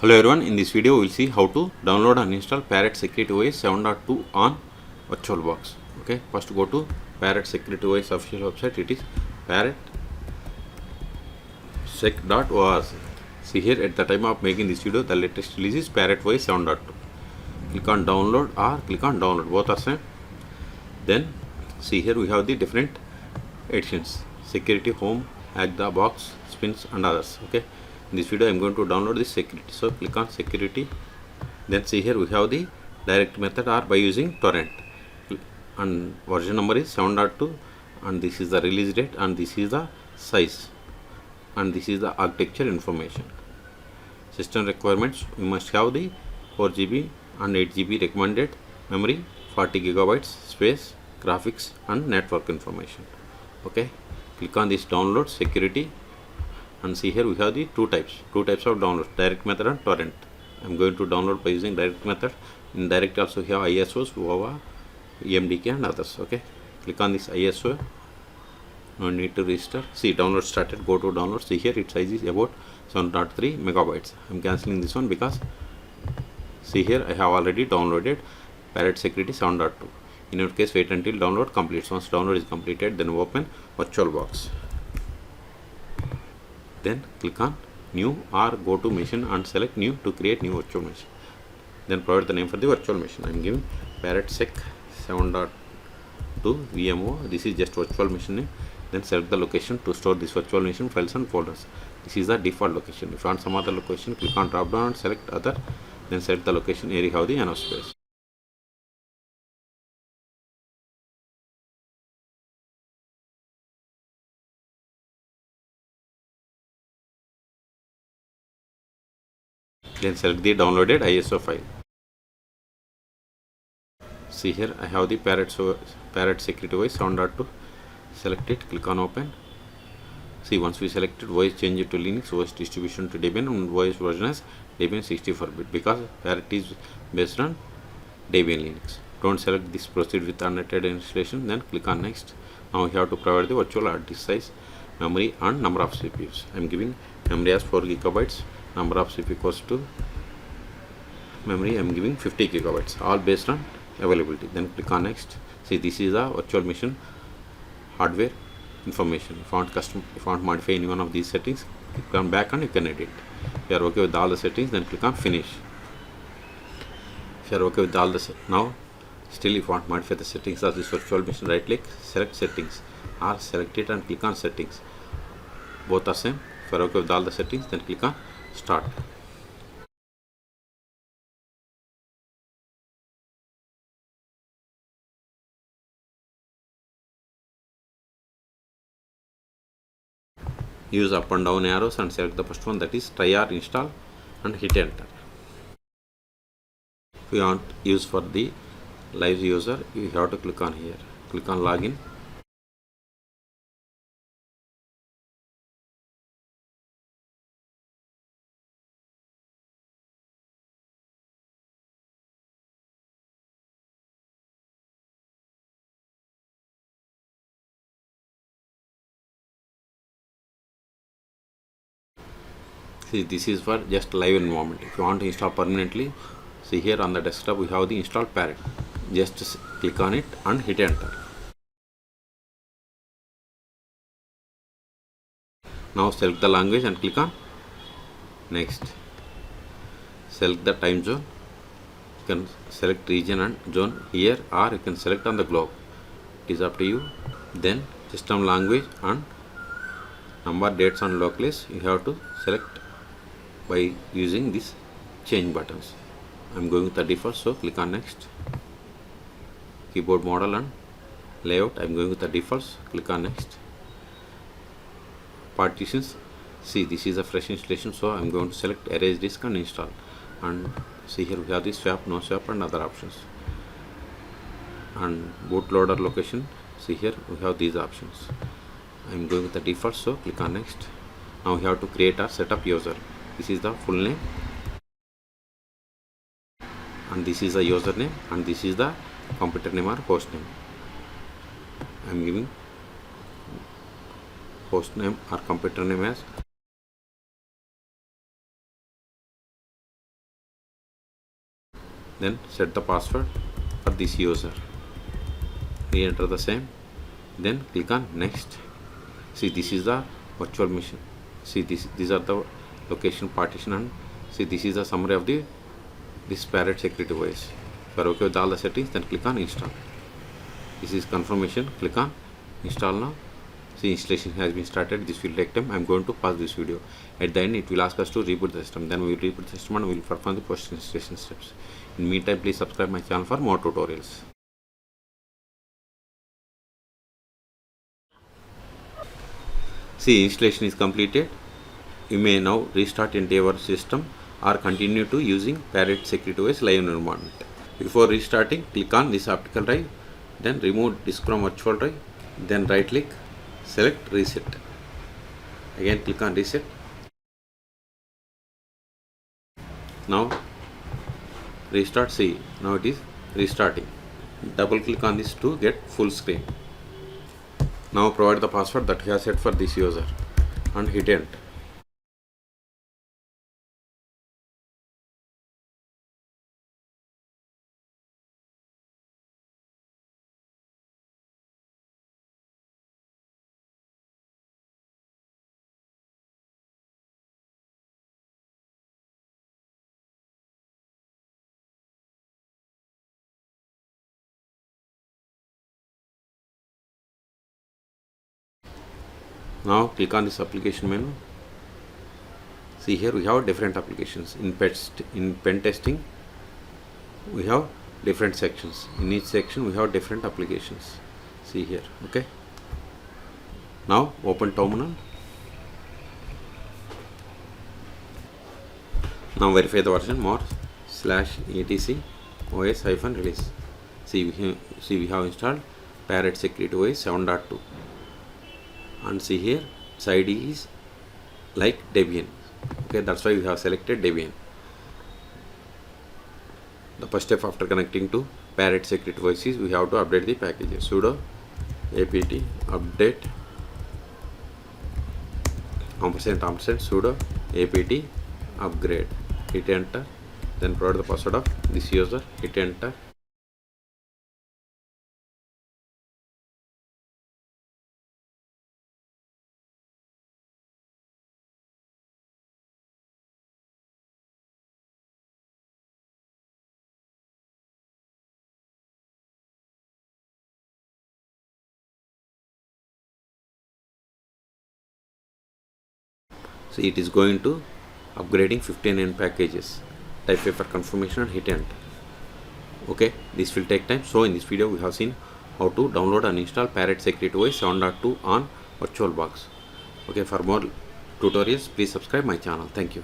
Hello everyone, in this video we will see how to download and install Parrot Security OS 7.2 on VirtualBox. Okay, first go to Parrot Security OS official website. It is parrotsec.os. See here, at the time of making this video, the latest release is Parrot OS 7.2. Click on download or click on download, both are same. Then see here we have the different editions: security, home, hack the box, spins and others. Okay, in this video I am going to download this security. So click on security. Then see here we have the direct method or by using torrent, and version number is 7.2, and this is the release date, and this is the size, and this is the architecture information. System requirements: we must have the 4 GB and 8 GB recommended memory, 40 GB space, graphics and network information. Okay, click on this download security, and see here we have the two types of download: direct method and torrent. I am going to download by using direct method. In direct also we have ISOs, VOVA, EMDK and others. Okay, click on this ISO. No need to register. See, download started. Go to download. See here its size is about 7.3 megabytes. I am cancelling this one because see here I have already downloaded Parrot Security 7.2. In your case, wait until download completes. Once download is completed, then open VirtualBox. Then click on new or go to machine and select new to create new virtual machine. Then provide the name for the virtual machine. I am giving Parrot Sec 7.2 VMO. This is just virtual machine name. Then select the location to store this virtual machine files and folders. This is the default location. If you want some other location, click on drop down and select other. Then select the location area have the enough space. Then select the downloaded ISO file. See here I have the Parrot Security OS 7.2. Select it, click on open. See, once we selected OS, change it to Linux, OS distribution to Debian, and OS version as Debian 64-bit because Parrot is based on Debian Linux. Don't select this, proceed with unrated installation, then click on next. Now we have to provide the virtual hard disk size, memory and number of CPUs. I am giving memory as 4 GB, number of CPU equals to memory I am giving 50 GB, all based on availability. Then click on next. See, this is a virtual machine hardware information. If you want custom, if you want to modify any one of these settings, click on back and you can edit. If you are okay with all the settings, then click on finish. If you are okay with all the now still if you want to modify the settings of this virtual machine, right click, select settings, or select it and click on settings. Both are same. If you are okay with all the settings, then click on start. Use up and down arrows and select the first one, that is try or install, and hit enter. If you want use for the live user, you have to click on here, click on login. See, this is for just live environment. If you want to install permanently, see here on the desktop we have the install Parrot. Just click on it and hit enter. Now select the language and click on next. Select the time zone. You can select region and zone here, or you can select on the globe. It is up to you. Then system language and number, dates and locales you have to select by using these change buttons. I am going with the default, so click on next. Keyboard model and layout, I am going with the defaults, click on next. Partitions, see this is a fresh installation, so I am going to select erase disk and install. And see here we have the swap, no swap and other options. And bootloader location, see here we have these options. I am going with the default, so click on next. Now we have to create or set up user. This is the full name, and this is the username, and this is the computer name or host name. I am giving host name or computer name as then set the password for this user, re-enter the same, then click on next. See, this is the virtual machine. See, these are the location partition, and see, this is the summary of this Parrot Security OS. If you are okay with all the settings, then click on install. This is confirmation. Click on install now. See, installation has been started. This will take time. I am going to pause this video. At the end, it will ask us to reboot the system. Then we will reboot the system and we will perform the post installation steps. In the meantime, please subscribe my channel for more tutorials. See, installation is completed. You may now restart into your system or continue to using Parrot Security OS live environment. Before restarting, click on this optical drive, then remove disk from virtual drive, then right click, select reset. Again click on reset. Now restart. See, now it is restarting. Double click on this to get full screen. Now provide the password that you have set for this user and hit enter. Now click on this application menu. See, here we have different applications. In pen testing, we have different sections. In each section we have different applications. See here. Okay. Now open terminal. Now verify the version more/etc os-release. See, we have installed Parrot Security OS 7.2. And see here, side is like Debian. Okay, that's why we have selected Debian. The first step after connecting to Parrot Security OS is we have to update the packages. Sudo apt update & sudo apt upgrade. Hit enter. Then provide the password of this user. Hit enter. See, it is going to upgrading 59 packages. Type for confirmation and hit enter. Okay, this will take time. So in this video we have seen how to download and install Parrot Security OS 7.2 on VirtualBox. Okay, for more tutorials please subscribe my channel. Thank you.